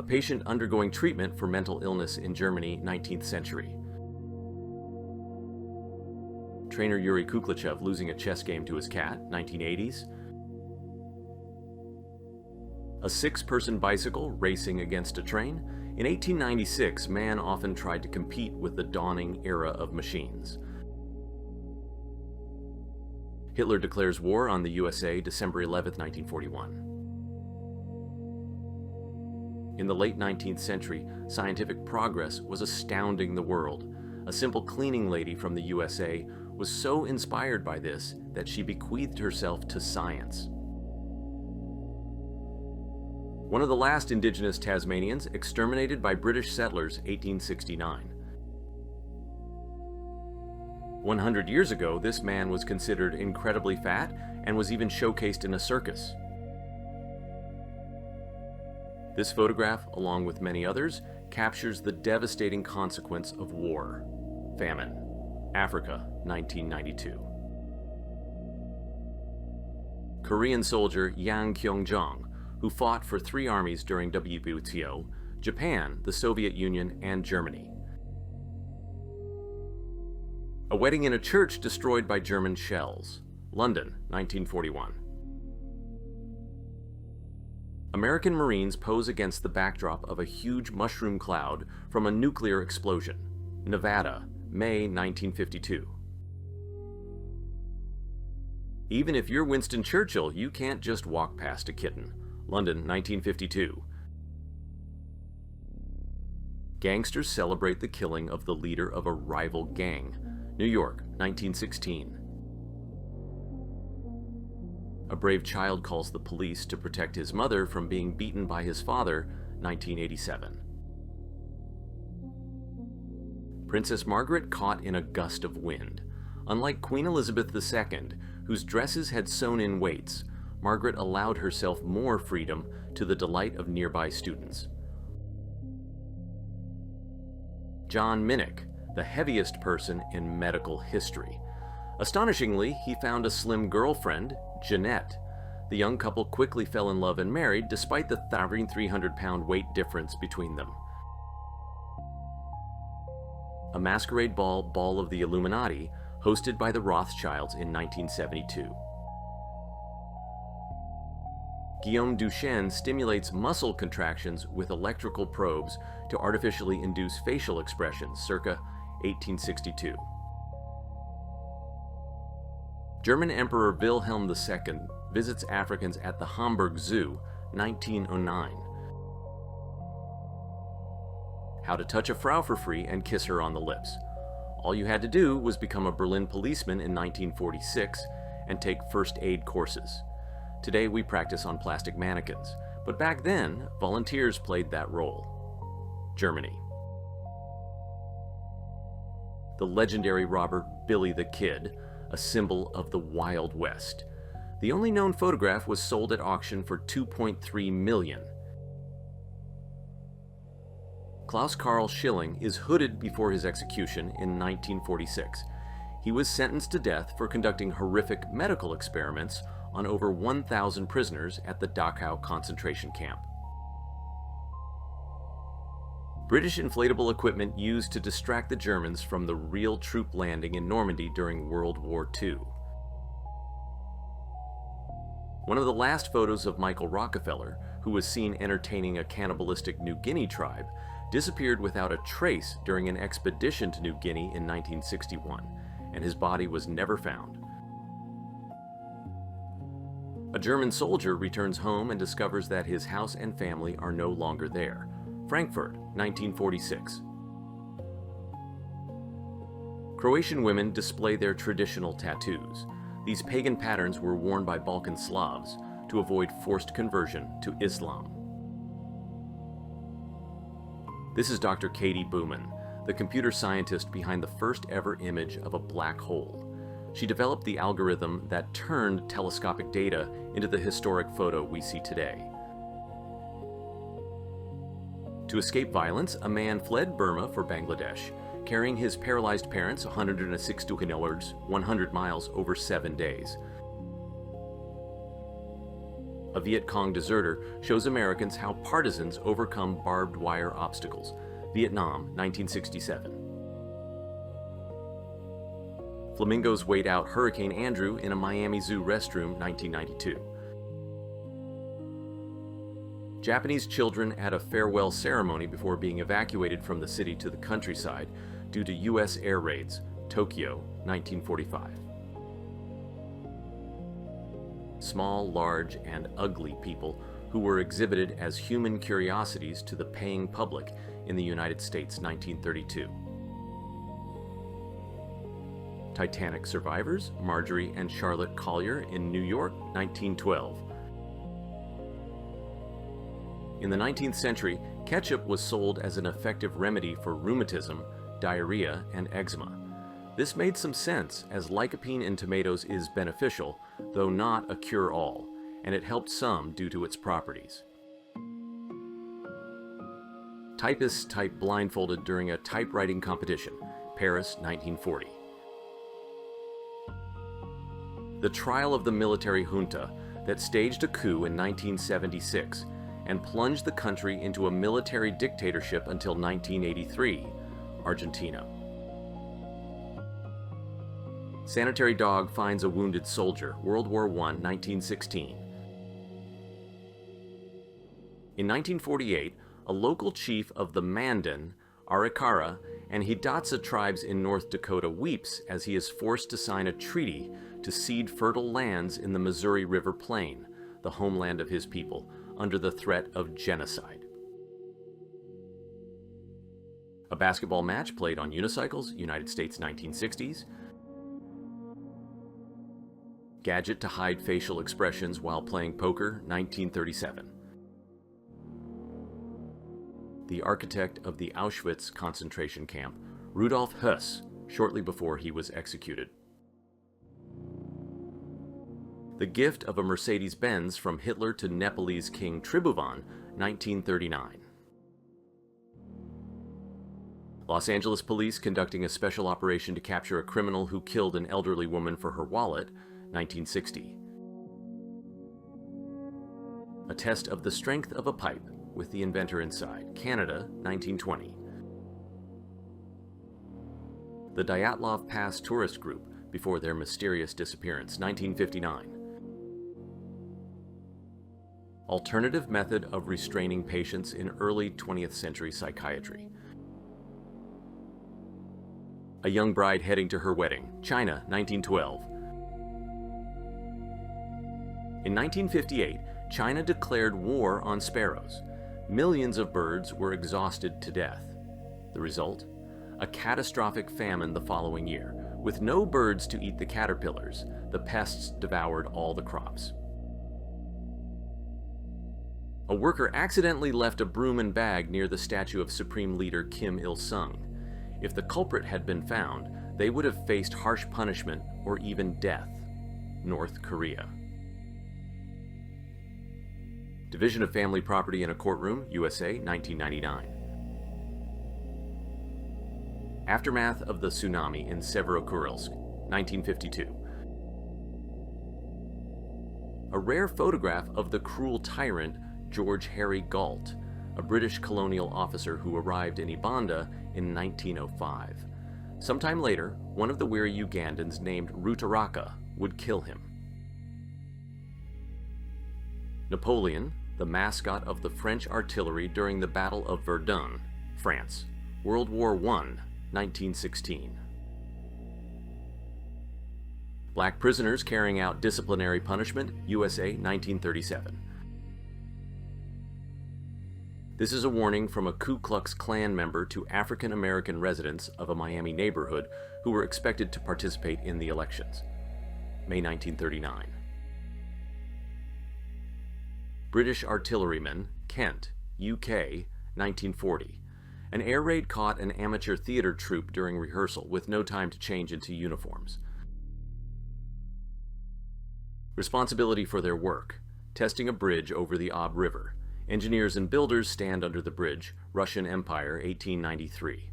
a patient undergoing treatment for mental illness in Germany, 19th century. Trainer Yuri Kuklichev losing a chess game to his cat, 1980s. A 6-person bicycle racing against a train. In 1896, man often tried to compete with the dawning era of machines. Hitler declares war on the USA, December 11, 1941. In the late 19th century, scientific progress was astounding the world. A simple cleaning lady from the USA was so inspired by this that she bequeathed herself to science. One of the last indigenous Tasmanians exterminated by British settlers, 1869. 100 years ago, this man was considered incredibly fat and was even showcased in a circus. This photograph, along with many others, captures the devastating consequence of war. Famine. Africa, 1992. Korean soldier Yang Kyung-jong, who fought for 3 armies during WBTO, Japan, the Soviet Union, and Germany. A wedding in a church destroyed by German shells. London, 1941. American Marines pose against the backdrop of a huge mushroom cloud from a nuclear explosion. Nevada, May 1952. Even if you're Winston Churchill, you can't just walk past a kitten. London, 1952. Gangsters celebrate the killing of the leader of a rival gang. New York, 1916. A brave child calls the police to protect his mother from being beaten by his father, 1987. Princess Margaret caught in a gust of wind. Unlike Queen Elizabeth II, whose dresses had sewn in weights, Margaret allowed herself more freedom to the delight of nearby students. John Minnick, the heaviest person in medical history. Astonishingly, he found a slim girlfriend, Jeanette. The young couple quickly fell in love and married despite the 1,300-pound weight difference between them. A masquerade ball of the Illuminati, hosted by the Rothschilds in 1972. Guillaume Duchenne stimulates muscle contractions with electrical probes to artificially induce facial expressions, circa 1862. German Emperor Wilhelm II visits Africans at the Hamburg Zoo, 1909. How to touch a Frau for free and kiss her on the lips. All you had to do was become a Berlin policeman in 1946 and take first aid courses. Today we practice on plastic mannequins, but back then, volunteers played that role. Germany. The legendary robber Billy the Kid, a symbol of the Wild West. The only known photograph was sold at auction for $2.3 million. Klaus Karl Schilling is hooded before his execution in 1946. He was sentenced to death for conducting horrific medical experiments on over 1,000 prisoners at the Dachau concentration camp. British inflatable equipment used to distract the Germans from the real troop landing in Normandy during World War II. One of the last photos of Michael Rockefeller, who was seen entertaining a cannibalistic New Guinea tribe, disappeared without a trace during an expedition to New Guinea in 1961, and his body was never found. A German soldier returns home and discovers that his house and family are no longer there. Frankfurt, 1946. Croatian women display their traditional tattoos. These pagan patterns were worn by Balkan Slavs to avoid forced conversion to Islam. This is Dr. Katie Booman, the computer scientist behind the first ever image of a black hole. She developed the algorithm that turned telescopic data into the historic photo we see today. To escape violence, a man fled Burma for Bangladesh, carrying his paralyzed parents 160 kilometers, 100 miles over 7 days. A Viet Cong deserter shows Americans how partisans overcome barbed wire obstacles. Vietnam, 1967. Flamingos wait out Hurricane Andrew in a Miami Zoo restroom, 1992. Japanese children at a farewell ceremony before being evacuated from the city to the countryside due to U.S. air raids, Tokyo, 1945. Small, large, and ugly people who were exhibited as human curiosities to the paying public in the United States, 1932. Titanic survivors, Marjorie and Charlotte Collier in New York, 1912. In the 19th century, ketchup was sold as an effective remedy for rheumatism, diarrhea, and eczema. This made some sense, as lycopene in tomatoes is beneficial, though not a cure-all, and it helped some due to its properties. Typists type blindfolded during a typewriting competition, Paris, 1940. The trial of the military junta that staged a coup in 1976 and plunged the country into a military dictatorship until 1983, Argentina. Sanitary dog finds a wounded soldier, World War I, 1916. In 1948, a local chief of the Mandan, Arikara, and Hidatsa tribes in North Dakota weeps as he is forced to sign a treaty to cede fertile lands in the Missouri River Plain, the homeland of his people, under the threat of genocide. A basketball match played on unicycles, United States, 1960s. Gadget to hide facial expressions while playing poker, 1937. The architect of the Auschwitz concentration camp, Rudolf Höss, shortly before he was executed. The gift of a Mercedes-Benz from Hitler to Nepalese King Tribhuvan, 1939. Los Angeles police conducting a special operation to capture a criminal who killed an elderly woman for her wallet, 1960. A test of the strength of a pipe with the inventor inside, Canada, 1920. The Dyatlov Pass tourist group before their mysterious disappearance, 1959. Alternative method of restraining patients in early 20th century psychiatry. A young bride heading to her wedding, China, 1912. In 1958, China declared war on sparrows. Millions of birds were exhausted to death. The result? A catastrophic famine the following year. With no birds to eat the caterpillars, the pests devoured all the crops. A worker accidentally left a broom and bag near the statue of Supreme Leader Kim Il-sung. If the culprit had been found, they would have faced harsh punishment or even death. North Korea. Division of Family Property in a Courtroom, USA, 1999. Aftermath of the tsunami in Severokurilsk, 1952. A rare photograph of the cruel tyrant George Harry Galt, a British colonial officer who arrived in Ibanda in 1905. Sometime later, one of the weary Ugandans named Rutaraka would kill him. Napoleon, the mascot of the French artillery during the Battle of Verdun, France, World War I, 1916. Black prisoners carrying out disciplinary punishment, USA, 1937. This is a warning from a Ku Klux Klan member to African American residents of a Miami neighborhood who were expected to participate in the elections. May 1939. British artilleryman, Kent, UK, 1940. An air raid caught an amateur theater troupe during rehearsal with no time to change into uniforms. Responsibility for their work, testing a bridge over the Ob River. Engineers and builders stand under the bridge, Russian Empire, 1893.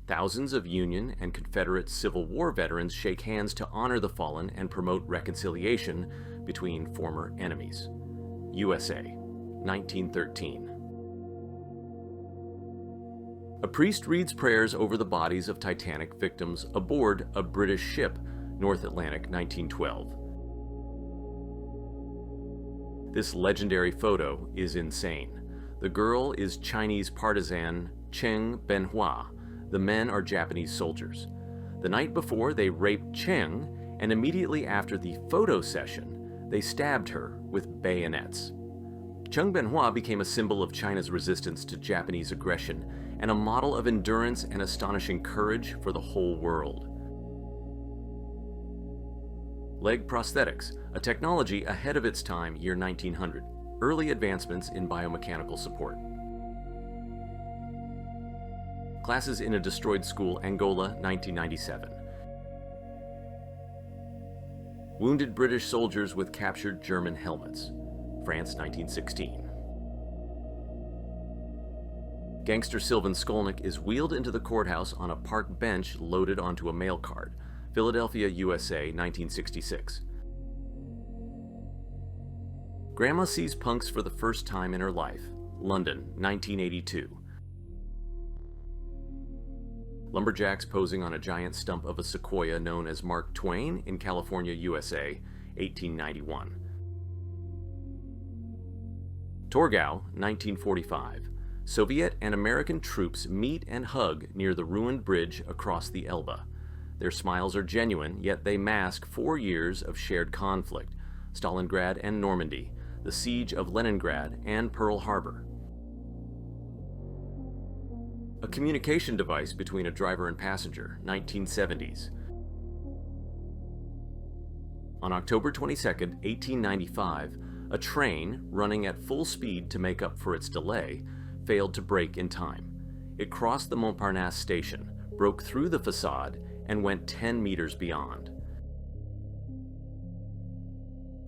Thousands of Union and Confederate Civil War veterans shake hands to honor the fallen and promote reconciliation between former enemies. USA, 1913. A priest reads prayers over the bodies of Titanic victims aboard a British ship, North Atlantic, 1912. This legendary photo is insane. The girl is Chinese partisan Cheng Benhua. The men are Japanese soldiers. The night before, they raped Cheng, and immediately after the photo session, they stabbed her with bayonets. Cheng Benhua became a symbol of China's resistance to Japanese aggression and a model of endurance and astonishing courage for the whole world. Leg prosthetics, a technology ahead of its time, year 1900. Early advancements in biomechanical support. Classes in a destroyed school, Angola, 1997. Wounded British soldiers with captured German helmets, France, 1916. Gangster Sylvan Skolnick is wheeled into the courthouse on a park bench loaded onto a mail cart, Philadelphia, USA, 1966. Grandma sees punks for the first time in her life, London, 1982. Lumberjacks posing on a giant stump of a sequoia known as Mark Twain in California, USA, 1891. Torgau, 1945. Soviet and American troops meet and hug near the ruined bridge across the Elbe. Their smiles are genuine, yet they mask 4 years of shared conflict, Stalingrad and Normandy, the siege of Leningrad, and Pearl Harbor. A communication device between a driver and passenger, 1970s. On October 22, 1895, a train, running at full speed to make up for its delay, failed to brake in time. It crossed the Montparnasse station, broke through the facade, and went 10 meters beyond.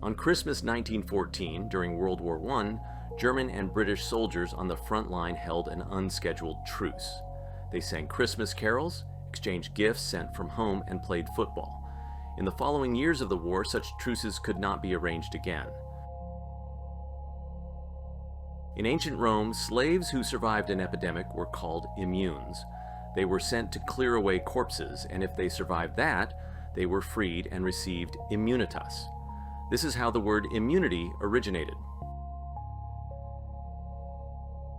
On Christmas 1914, during World War I, German and British soldiers on the front line held an unscheduled truce. They sang Christmas carols, exchanged gifts sent from home, and played football. In the following years of the war, such truces could not be arranged again. In ancient Rome, slaves who survived an epidemic were called immunes. They were sent to clear away corpses, and if they survived that, they were freed and received immunitas. This is how the word immunity originated.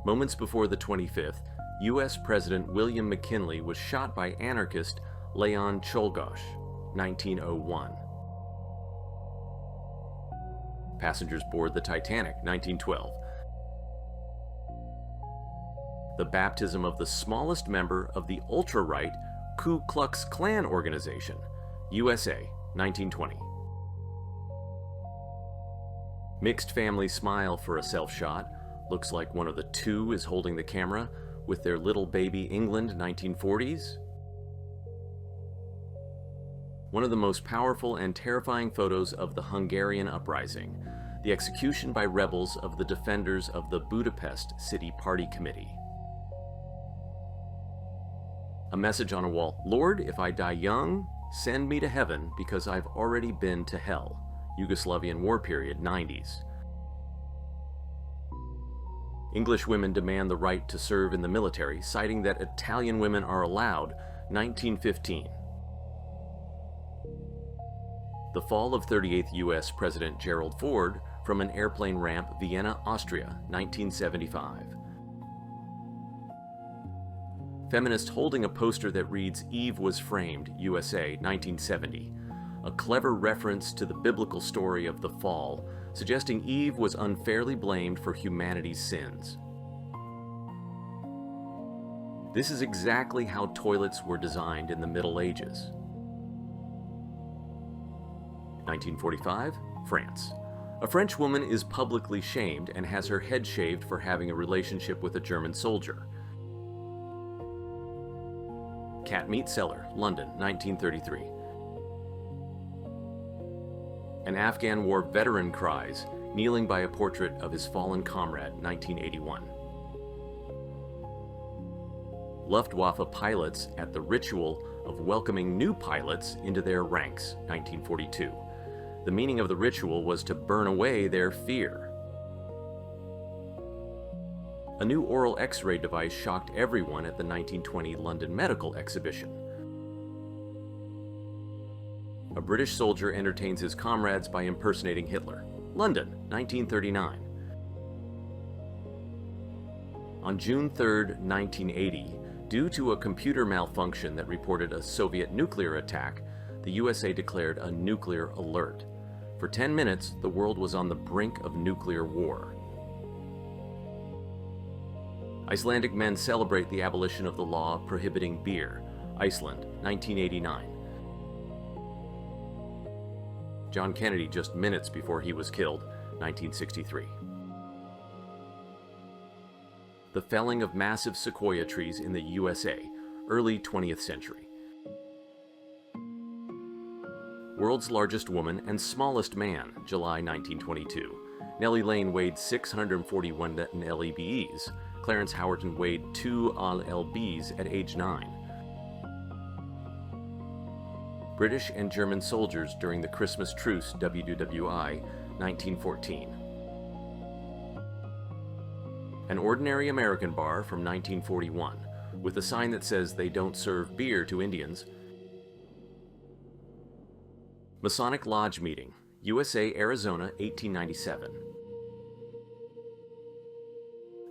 Moments before the 25th, U.S. President William McKinley was shot by anarchist Leon Czolgosz, 1901. Passengers board the Titanic, 1912. The baptism of the smallest member of the ultra-right Ku Klux Klan organization, USA, 1920. Mixed family smile for a self-shot. Looks like one of the two is holding the camera with their little baby England, 1940s. One of the most powerful and terrifying photos of the Hungarian uprising, the execution by rebels of the defenders of the Budapest City Party Committee. A message on a wall, "Lord, if I die young, send me to heaven because I've already been to hell." Yugoslavian war period, 90s. English women demand the right to serve in the military, citing that Italian women are allowed, 1915. The fall of 38th U.S. President Gerald Ford from an airplane ramp, Vienna, Austria, 1975. Feminist holding a poster that reads, "Eve was framed, USA, 1970. A clever reference to the biblical story of the fall, suggesting Eve was unfairly blamed for humanity's sins. This is exactly how toilets were designed in the Middle Ages. 1945, France. A French woman is publicly shamed and has her head shaved for having a relationship with a German soldier. Cat meat seller, London, 1933. An Afghan war veteran cries, kneeling by a portrait of his fallen comrade, 1981. Luftwaffe pilots at the ritual of welcoming new pilots into their ranks, 1942. The meaning of the ritual was to burn away their fear. A new oral X-ray device shocked everyone at the 1920 London Medical Exhibition. A British soldier entertains his comrades by impersonating Hitler. London, 1939. On June 3, 1980, due to a computer malfunction that reported a Soviet nuclear attack, the USA declared a nuclear alert. For 10 minutes, the world was on the brink of nuclear war. Icelandic men celebrate the abolition of the law prohibiting beer. Iceland, 1989. John Kennedy just minutes before he was killed, 1963. The felling of massive sequoia trees in the USA, early 20th century. World's largest woman and smallest man, July 1922. Nellie Lane weighed 641 lbs. Clarence Howerton weighed 2 lbs at age 9. British and German soldiers during the Christmas Truce, WWI, 1914. An ordinary American bar from 1941, with a sign that says they don't serve beer to Indians. Masonic Lodge meeting, USA, Arizona, 1897.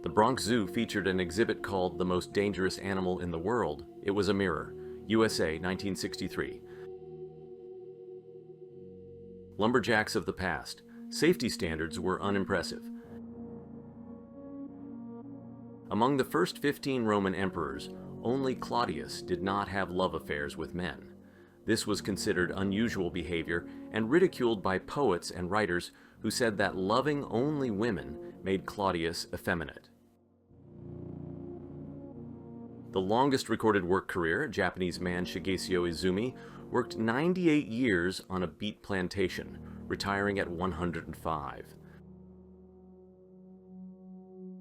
The Bronx Zoo featured an exhibit called The Most Dangerous Animal in the World. It was a mirror, USA, 1963. Lumberjacks of the past. Safety standards were unimpressive. Among the first 15 Roman emperors, only Claudius did not have love affairs with men. This was considered unusual behavior and ridiculed by poets and writers who said that loving only women made Claudius effeminate. The longest recorded work career, Japanese man Shigesio Izumi, worked 98 years on a beet plantation, retiring at 105.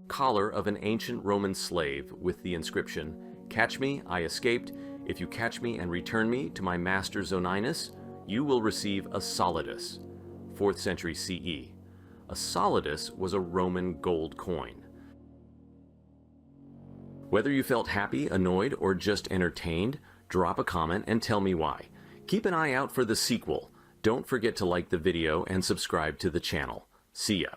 Collar of an ancient Roman slave with the inscription, "Catch me, I escaped. If you catch me and return me to my master Zoninus, you will receive a solidus." 4th century CE. A solidus was a Roman gold coin. Whether you felt happy, annoyed, or just entertained, drop a comment and tell me why. Keep an eye out for the sequel. Don't forget to like the video and subscribe to the channel. See ya.